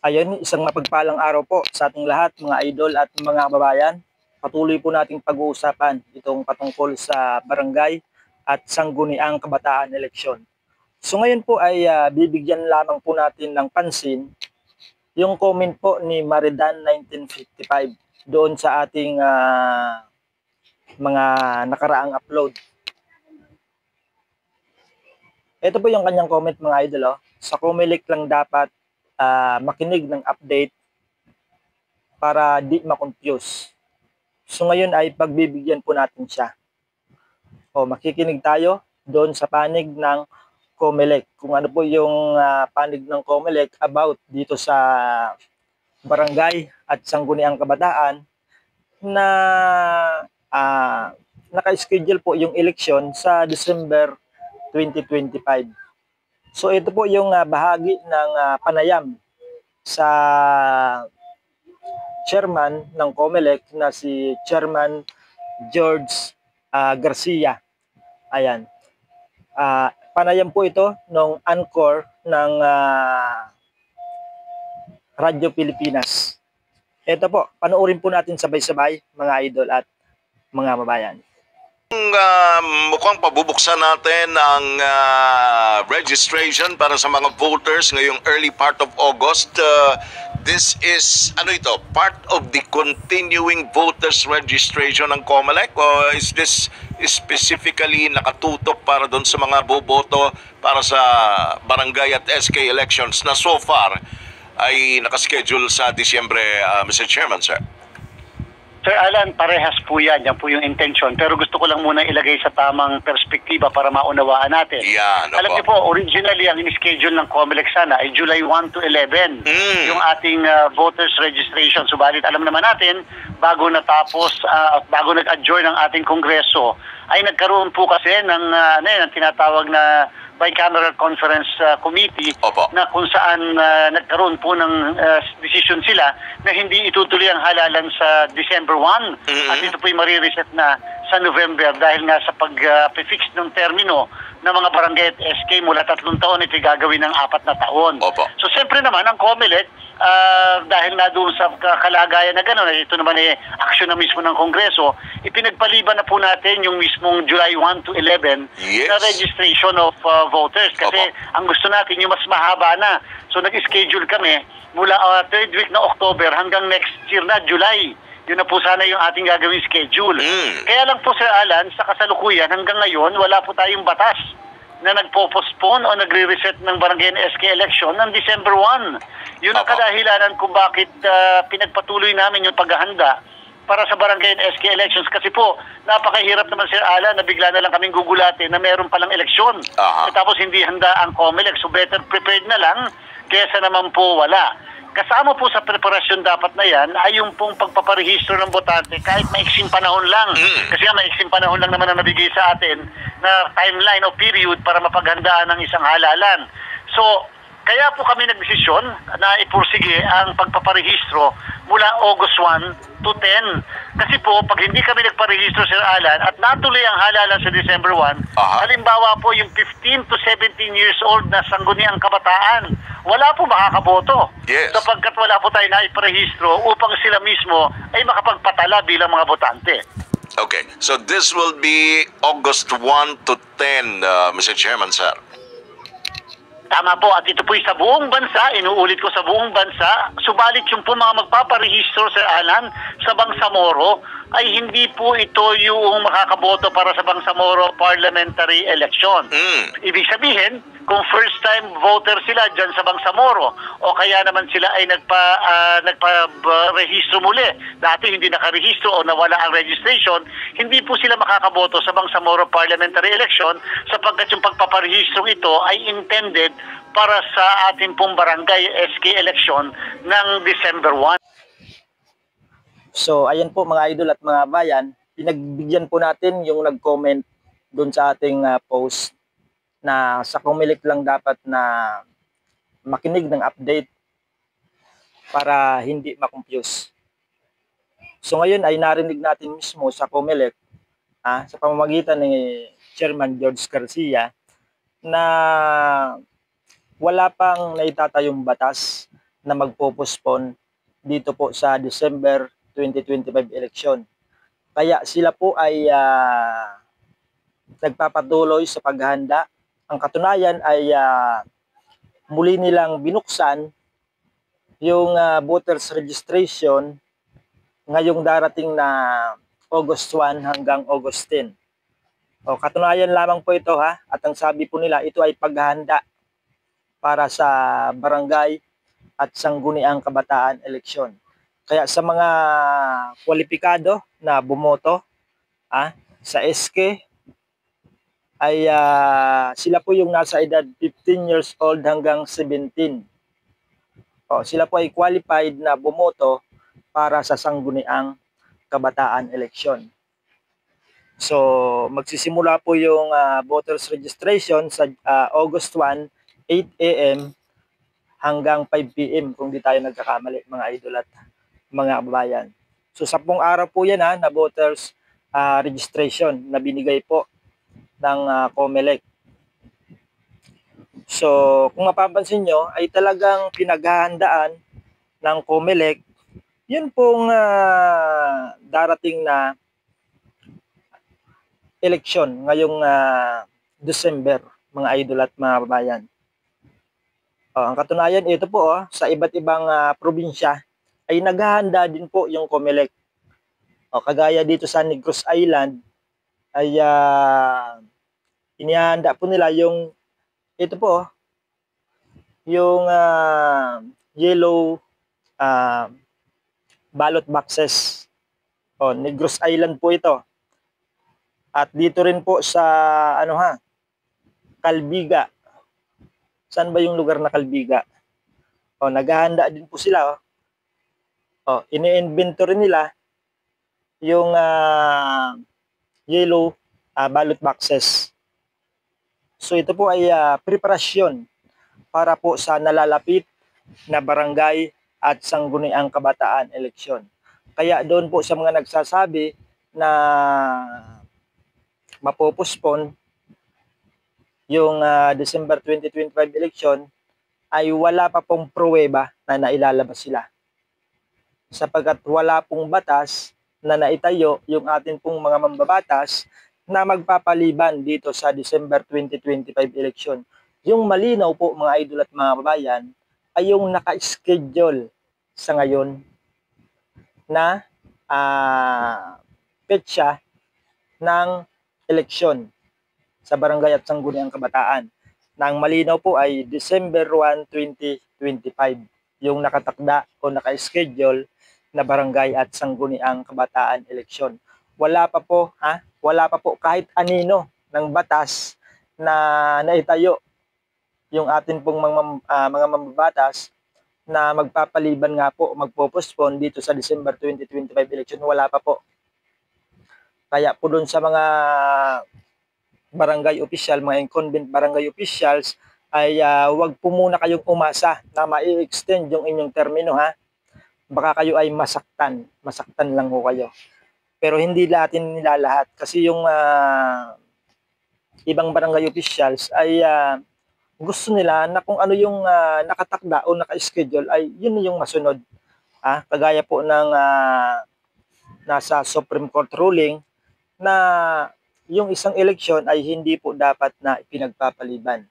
Ayun, isang mapagpalang araw po sa ating lahat, mga idol at mga kababayan. Patuloy po nating pag-uusapan itong patungkol sa barangay at sangguniang kabataan eleksyon. So ngayon po ay bibigyan lamang po natin ng pansin yung comment po ni Maridan 1955 doon sa ating mga nakaraang upload. Ito po yung kanyang comment, mga idol. Sa Comelec lang dapat makinig ng update para di ma-confuse. So ngayon ay pagbibigyan po natin siya. Makikinig tayo doon sa panig ng Comelec. Kung ano po yung panig ng Comelec about dito sa barangay at sangguniang kabataan na naka-schedule po yung eleksyon sa December 2025. So ito po yung bahagi ng panayam sa chairman ng Comelec na si Chairman George Garcia. Ayan. Panayam po ito ng anchor ng Radyo Pilipinas. Ito po, panoorin po natin sabay-sabay, mga idol at mga babayan. Mukhang pabubuksan natin ang registration para sa mga voters ngayong early part of August. This is, part of the continuing voters registration ng Comelec, o is this specifically nakatutok para doon sa mga boboto para sa barangay at SK elections na so far ay nakaschedule sa Disyembre, Mr. Chairman, sir? Sir Alan, parehas po yan. Yan po yung intention. Pero gusto ko lang muna ilagay sa tamang perspektiba para maunawaan natin. Yan, alam niyo po, originally ang in-schedule ng Comelec sana ay July 1 to 11. Yung ating voters registration. Subalit alam naman natin, bago natapos, bago nag-adjourn ng ating Kongreso, ay nagkaroon po kasi ng tinatawag na bicameral conference committee. Opo. Na kung saan nagkaroon po ng decision sila na hindi itutuloy ang halalan sa December 1 at ito po'y marireset na sa November dahil nga sa pag-fix ng termino ng mga barangay at SK mula 3 taon ito gagawin ng 4 na taon. Opo. So siyempre naman ang Comelec dahil na doon sa kalagayan na gano'n, ito naman aksyon na mismo ng Kongreso, ipinagpaliban na po natin yung mismong July 1 to 11 na registration of voters. Kasi ang gusto natin yung mas mahaba na. So nag-schedule kami mula 3rd week na October hanggang next year na July. Yun na po sana yung ating gagawin schedule. Kaya lang po Sir Alan, sa kasalukuyan hanggang ngayon wala po tayong batas na nagpo-postpone o nagre-reset ng barangay and SK election ng December 1. Yun ang kadahilanan kung bakit pinagpatuloy namin yung paghahanda para sa barangay and SK elections. Kasi po, napakahirap naman Sir Alan na bigla na lang kaming gugulatin na meron palang eleksyon. Tapos hindi handa ang Comelec. So better prepared na lang kaysa naman po wala. Kasama po sa preparasyon dapat na yan ay yung pong pagpaparehistro ng botante kahit maiksing panahon lang. Kasi maiksing panahon lang naman ang nabigay sa atin na timeline o period para mapaghandaan ng isang halalan. So, kaya po kami nagdesisyon na ipursige ang pagpaparehistro mula August 1 to 10. Kasi po, pag hindi kami nagparehistro Sir Alan at natuloy ang halalan sa December 1, halimbawa po yung 15 to 17 years old na sangguniang kabataan, wala po makakaboto. Yes. Sapagkat wala po tayo na iparehistro upang sila mismo ay makapagpatala bilang mga botante. Okay, so this will be August 1 to 10, Mr. Chairman, sir. Tama po, at ito po'y sa buong bansa, inuulit ko sa buong bansa, subalit yung po mga magpaparehistro Sir Alan sa Bangsamoro ay hindi po ito yung makakaboto para sa Bangsamoro parliamentary election. Ibig sabihin, kung first time voter sila dyan sa Bangsamoro o kaya naman sila ay nagpa-rehistro muli, dati hindi nakarehistro o nawala ang registration, hindi po sila makakaboto sa Bangsamoro parliamentary election sapagkat yung pagpaparehistro ito ay intended para sa ating pong barangay SK election ng December 1. So ayan po mga idol at mga bayan, pinagbigyan po natin yung nag-comment doon sa ating post na sa Comelec lang dapat na makinig ng update para hindi ma-confuse. So ngayon ay narinig natin mismo sa Comelec sa pamamagitan ni Chairman George Garcia na wala pang naitatayong batas na magpo-postpone dito po sa December 2025 election. Kaya sila po ay nagpapatuloy sa paghahanda. Ang katunayan ay muli nilang binuksan yung voters registration ngayong darating na August 1 hanggang August 10. O, katunayan lamang po ito ha, at ang sabi po nila ito ay paghahanda para sa barangay at sangguniang kabataan eleksyon. Kaya sa mga kwalipikado na bumoto sa SK ay sila po yung nasa edad 15 years old hanggang 17. O, sila po ay qualified na bumoto para sa sangguniang kabataan eleksyon. So, magsisimula po yung voters registration sa August 1, 8 a.m. hanggang 5 p.m. kung di tayo nagkakamali, mga idol at mga kababayan. So, 10 araw po yan na voters registration na binigay po ng COMELEC. So, kung mapapansin nyo, ay talagang pinaghahandaan ng COMELEC yun pong darating na eleksyon ngayong December, mga idol at mga babayan. Ang katunayan, ito po sa iba't ibang probinsya ay naghahanda din po yung COMELEC. Kagaya dito sa Negros Island ay inihanda po nila yung ito po yung yellow ballot boxes. Negros Island po ito. At dito rin po sa Calbiga. Saan ba yung lugar na Calbiga? Naghahanda din po sila. Ini-inventory nila yung yellow ballot boxes. So ito po ay preparasyon para po sa nalalapit na barangay at sangguniang kabataan eleksyon. Kaya doon po sa mga nagsasabi na mapopospone yung December 2025 election ay wala pa pong pruweba na nailalabas sila. Sapagkat wala pong batas na naitayo yung atin pong mga mambabatas na magpapaliban dito sa December 2025 election. Yung malinaw po mga idol at mga babayan ay yung naka-schedule sa ngayon na petsa ng eleksyon sa barangay at sangguniang kabataan. Na ang malinaw po ay December 1, 2025 yung nakatakda o naka-schedule na barangay at sangguniang kabataan eleksyon. Wala pa po kahit anino ng batas na naitayo yung atin pong mga mambabatas na magpapaliban nga po, magpo-postpone dito sa December 2025 election. Wala pa po. Kaya po doon sa mga barangay official, mga incumbent barangay officials, ay wag po muna kayong umasa na ma-extend yung inyong termino ha. Baka kayo ay masaktan lang ho kayo. Pero hindi natin nilalahat kasi yung ibang barangay officials ay gusto nila na kung ano yung nakatakda o naka-schedule ay yun yung masunod. Kagaya po ng nasa Supreme Court ruling na yung isang eleksyon ay hindi po dapat na ipinagpapaliban.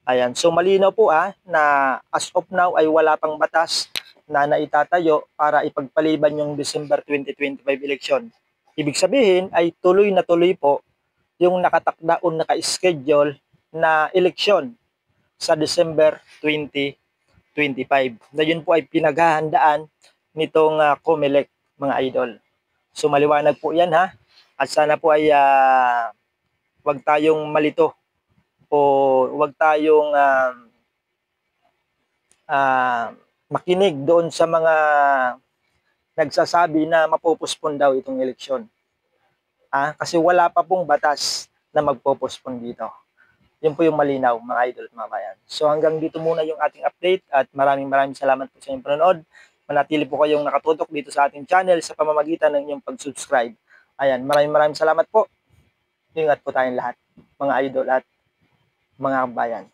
Ayan, so malinaw po na as of now ay wala pang batas na naitatayo para ipagpaliban yung December 2025 election. Ibig sabihin ay tuloy na tuloy po yung nakatakda o naka-schedule na eleksyon sa December 2025. Na yun po ay pinaghahandaan nitong COMELEC, mga idol. So maliwanag po yan ha. At sana po ay wag tayong malito o wag tayong makinig doon sa mga nagsasabi na mapopospon daw itong eleksyon. Kasi wala pa pong batas na magpopospon dito. Yun po yung malinaw, mga idol at mga bayan. So hanggang dito muna yung ating update at maraming salamat po sa inyong panonood. Manatili po kayong nakatutok dito sa ating channel sa pamamagitan ng inyong pag-subscribe. Ayan, maraming salamat po. Ingat po tayong lahat, mga idol at mga bayan.